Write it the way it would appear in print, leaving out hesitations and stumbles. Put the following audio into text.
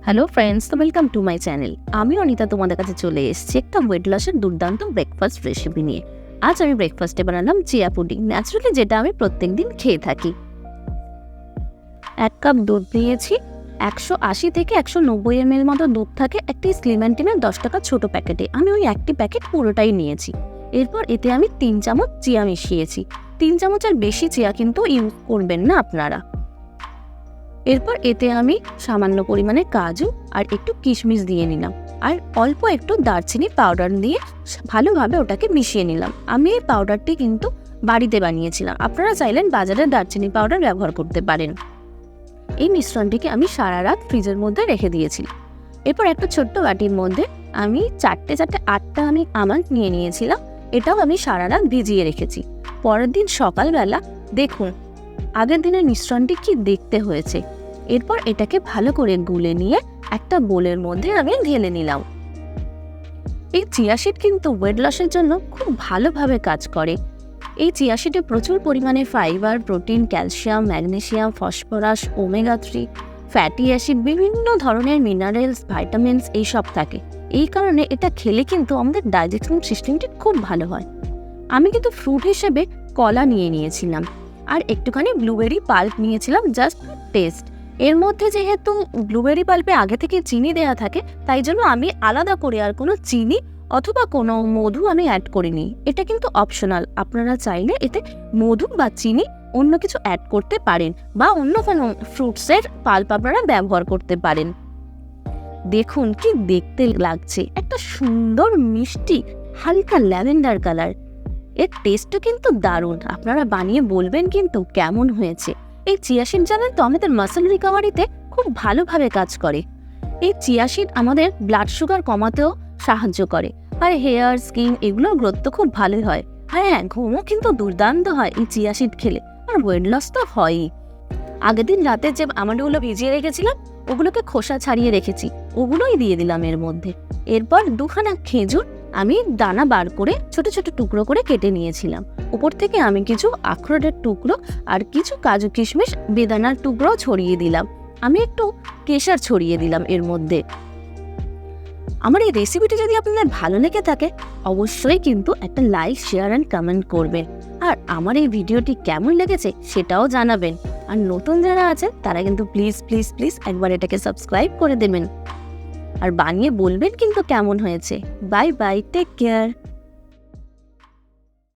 Hello friends, তো welcome to my channel. আমি অনিতা তোমাদের কাছে চলে এসেছি একটা ওয়েট লসের দুর্দান্ত ব্রেকফাস্ট রেসিপি নিয়ে। আজ আমি ব্রেকফাস্টে বানালাম চিয়া পুডিং, ন্যাচারালি যেটা আমি প্রত্যেকদিন খেয়ে থাকি। 1 কাপ দুধ নিয়েছি। 180 থেকে 190 ml মতো দুধ থাকে একটি স্লিমেন্টিনের 10 টাকা ছোট প্যাকেটে। আমি ওই একটি প্যাকেট পুরোটাই নিয়েছি। এরপর এতে আমি 3 চামচ চিয়া মিশিয়েছি। 3 চামচের বেশি চিয়া কিন্তু ইউজ করবেন না আপনারা। এরপর এতে আমি সামান্য পরিমাণে কাজু আর একটু কিশমিশ দিয়ে নিলাম, আর অল্প একটু দারচিনি পাউডার দিয়ে ভালোভাবে ওটাকে মিশিয়ে নিলাম। আমি এই পাউডারটি কিন্তু বাড়িতে বানিয়েছিলাম, আপনারা চাইলেন বাজারের দারচিনি পাউডার ব্যবহার করতে পারেন। এই মিশ্রণটিকে আমি সারা রাত ফ্রিজের মধ্যে রেখে দিয়েছি। এরপর একটা ছোট্ট বাটির মধ্যে আমি 8টা আমি আমন্ড নিয়ে নিয়েছিলাম। এটাও আমি সারা রাত ভিজিয়ে রেখেছি। পরের দিন সকালবেলা দেখুন আগের দিনের মিশ্রণটি কি দেখতে হয়েছে। এরপর এটাকে ভালো করে গুলে নিয়ে একটা বোলের মধ্যে আমি ঢেলে নিলাম। এই চিয়া সিড কিন্তু ওয়েট লসের জন্য খুব ভালোভাবে কাজ করে। এই চিয়া সিডে প্রচুর পরিমাণে fibre, protein, calcium, magnesium, phosphorus, omega 3, fatty acid, বিভিন্ন ধরনের মিনারেলস, ভাইটামিনস এইসব থাকে। এই কারণে এটা খেলে কিন্তু আমাদের ডাইজেশন সিস্টেমটি খুব ভালো হয়। আমি কিন্তু ফ্রুট হিসেবে কলা নিয়ে নিয়েছিলাম আর একটুখানি ব্লুবেরি পাল্প নিয়েছিলাম, জাস্ট টেস্ট। এর মধ্যে যেহেতু ব্লুবেরি পাল্পে আগে থেকে চিনি দেওয়া থাকে, তাই জন্য আমি আলাদা করে আর কোনো চিনি অথবা কোনো মধু আমি অ্যাড করিনি। এটা কিন্তু অপশনাল, আপনারা চাইলে এতে মধু বা চিনি অন্য কিছু অ্যাড করতে পারেন, বা অন্য কোনো ফ্রুটসের পাল্প আপনারা ব্যবহার করতে পারেন। দেখুন কি দেখতে লাগছে, একটা সুন্দর মিষ্টি হালকা ল্যাভেন্ডার কালার। এর টেস্টও কিন্তু দারুণ, আপনারা বানিয়ে বলবেন কিন্তু কেমন হয়েছে। এই চিয়া সিড জানেন তো আমাদের মাসল রিকভারিতে খুব ভালোভাবে কাজ করে। এই চিয়া সিড আমাদের ব্লাড সুগার কমাতেও সাহায্য করে, আর হেয়ার, স্কিন এগুলোর গ্রোথ তো খুব ভালোই হয়। হ্যাঁ, ঘুমও কিন্তু দুর্দান্ত হয় এই চিয়া সিড খেলে, আর ওয়েট লস তো হয়ই। আগের দিন রাতে যে আমন্ডগুলো ভিজিয়ে রেখেছিলাম ওগুলোকে খোসা ছাড়িয়ে রেখেছি, ওগুলোই দিয়ে দিলাম এর মধ্যে। এরপর 2খানা খেজুর আমি দানা বার করে ছোট ছোট টুকরো করে কেটে নিয়েছিলাম। উপর থেকে আমি কিছু আখরোটের টুকরো আর কিছু কাজু কিশমিশ বেদানার টুকরো ছড়িয়ে দিলাম। আমি একটু কেশর ছড়িয়ে দিলাম এর মধ্যে। আমার এই রেসিপিটি যদি আপনাদের ভালো লেগে থাকে অবশ্যই কিন্তু একটা লাইক, শেয়ার অ্যান্ড কমেন্ট করবেন, আর আমার এই ভিডিওটি কেমন লেগেছে সেটাও জানাবেন। আর নতুন যারা আছেন তারা কিন্তু প্লিজ প্লিজ প্লিজ একবার এটাকে সাবস্ক্রাইব করে দেবেন, আর বানিয়ে বলবেন কিন্তু কেমন হয়েছে। Bye bye, take care.